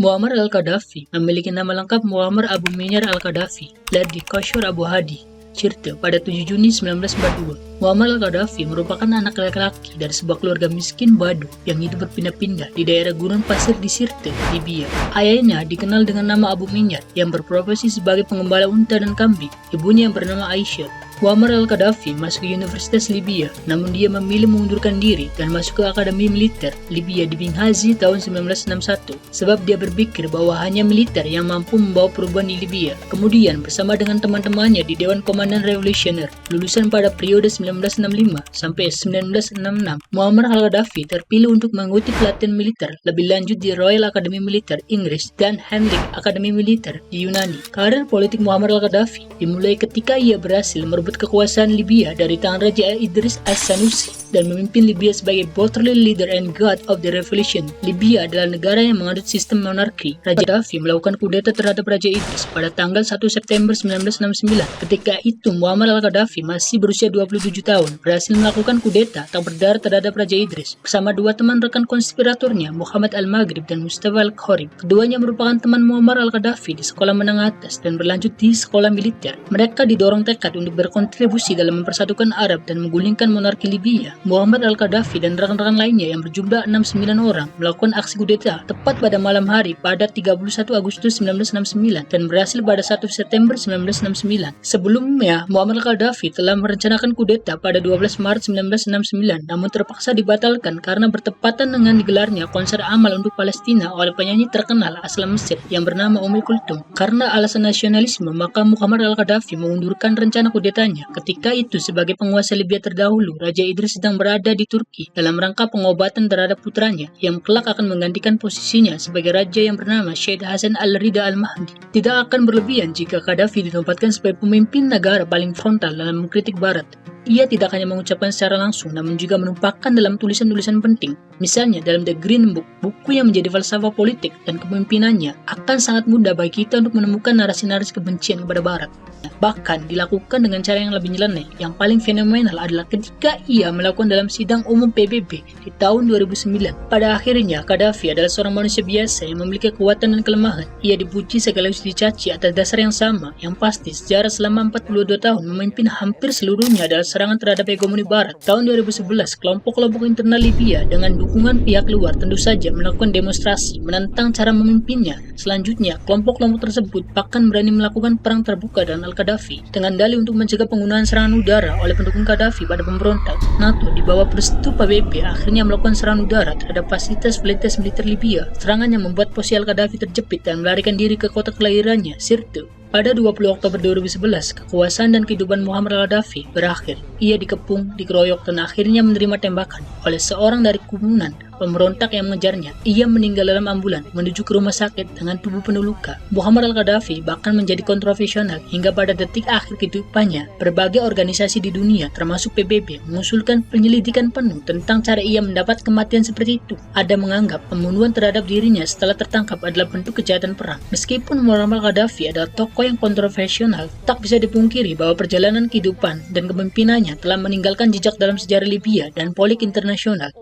Muammar al-Qaddafi memiliki nama lengkap Muammar Abu Minyar al-Qaddafi, lahir di Qashqai Abu Hadi, Sirte pada 7 Juni 1942. Muammar al-Qaddafi merupakan anak laki-laki dari sebuah keluarga miskin Badu yang hidup berpindah-pindah di daerah Gunung Pasir di Sirte, Libya. Ayahnya dikenal dengan nama Abu Minyar yang berprofesi sebagai pengembala unta dan kambing. Ibunya yang bernama Aisyah. Muammar al-Qaddafi masuk ke Universitas Libya, namun dia memilih mengundurkan diri dan masuk ke Akademi Militer Libya di Benghazi tahun 1961, sebab dia berpikir bahwa hanya militer yang mampu membawa perubahan di Libya. Kemudian bersama dengan teman-temannya di Dewan Komandan Revolusioner, lulusan pada periode 1965 sampai 1966, Muammar al-Qaddafi terpilih untuk mengikuti pelatihan militer lebih lanjut di Royal Academy Militer Inggris dan Heinrich Academy Militer di Yunani. Karir politik Muammar al-Qaddafi dimulai ketika ia berhasil merebut kekuasaan Libya dari tangan Raja Idris as-Sanusi dan memimpin Libya sebagai brotherly leader and god of the revolution. Libya adalah negara yang menganut sistem monarki. Raja Qaddafi melakukan kudeta terhadap Raja Idris pada tanggal 1 September 1969. Ketika itu Muammar al-Qaddafi masih berusia 27 tahun, berhasil melakukan kudeta tak berdarah terhadap Raja Idris bersama dua teman rekan konspiratornya, Muhammad al-Maghrib dan Mustafa al-Khorib. Keduanya merupakan teman Muammar al-Qaddafi di sekolah menengah atas dan berlanjut di sekolah militer. Mereka didorong tekad untuk berkontribusi dalam mempersatukan Arab dan menggulingkan monarki Libya. Muammar al-Qaddafi dan rekan-rekan lainnya yang berjumlah 69 orang melakukan aksi kudeta tepat pada malam hari pada 31 Agustus 1969 dan berhasil pada 1 September 1969. Sebelumnya, Muammar al-Qaddafi telah merencanakan kudeta pada 12 Maret 1969 namun terpaksa dibatalkan karena bertepatan dengan digelarnya konser amal untuk Palestina oleh penyanyi terkenal asal Mesir yang bernama Kulthum. Karena alasan nasionalisme, maka Muammar al-Qaddafi mengundurkan rencana kudetanya. Ketika itu, sebagai penguasa Libya terdahulu, Raja Idris sedang berada di Turki dalam rangka pengobatan terhadap putranya yang kelak akan menggantikan posisinya sebagai raja yang bernama Syed Hasan al-Ridha al-Mahdi. Tidak akan berlebihan jika Qaddafi ditempatkan sebagai pemimpin negara paling frontal dalam mengkritik Barat. Ia tidak hanya mengucapkan secara langsung, namun juga menumpahkan dalam tulisan-tulisan penting. Misalnya dalam The Green Book, buku yang menjadi falsafah politik dan kepemimpinannya, akan sangat mudah bagi kita untuk menemukan narasi-narasi kebencian kepada Barat. Bahkan dilakukan dengan cara yang lebih nyeleneh. Yang paling fenomenal adalah ketika ia melakukan dalam sidang umum PBB di tahun 2009. Pada akhirnya, Qaddafi adalah seorang manusia biasa yang memiliki kekuatan dan kelemahan. Ia dipuji sekaligus dicaci atas dasar yang sama. Yang pasti, sejarah selama 42 tahun memimpin hampir seluruhnya adalah serangan terhadap hegemoni Barat. Tahun 2011, kelompok-kelompok internal Libya dengan dukungan pihak luar tentu saja melakukan demonstrasi menentang cara memimpinnya. Selanjutnya, kelompok-kelompok tersebut bahkan berani melakukan perang terbuka dengan al-Qaddafi dengan dalih untuk mencegah penggunaan serangan udara oleh pendukung Qaddafi pada pemberontak. NATO di bawah perestu PBB akhirnya melakukan serangan udara terhadap fasilitas militer Libya. Serangan yang membuat posisi al-Qaddafi terjepit dan melarikan diri ke kota kelahirannya, Sirte. Pada 20 Oktober 2011, kekuasaan dan kehidupan Muammar al-Qaddafi berakhir. Ia dikepung, dikeroyok, dan akhirnya menerima tembakan oleh seorang dari kerumunan pemberontak yang mengejarnya. Ia meninggal dalam ambulan menuju ke rumah sakit dengan tubuh penuh luka. Muammar al-Qaddafi bahkan menjadi kontroversial hingga pada detik akhir kehidupannya. Berbagai organisasi di dunia, termasuk PBB, mengusulkan penyelidikan penuh tentang cara ia mendapat kematian seperti itu. Ada menganggap pembunuhan terhadap dirinya setelah tertangkap adalah bentuk kejahatan perang. Meskipun Muammar al-Qaddafi adalah tokoh yang kontroversial, tak bisa dipungkiri bahwa perjalanan kehidupan dan kepemimpinannya telah meninggalkan jejak dalam sejarah Libya dan politik internasional.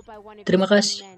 Terima kasih.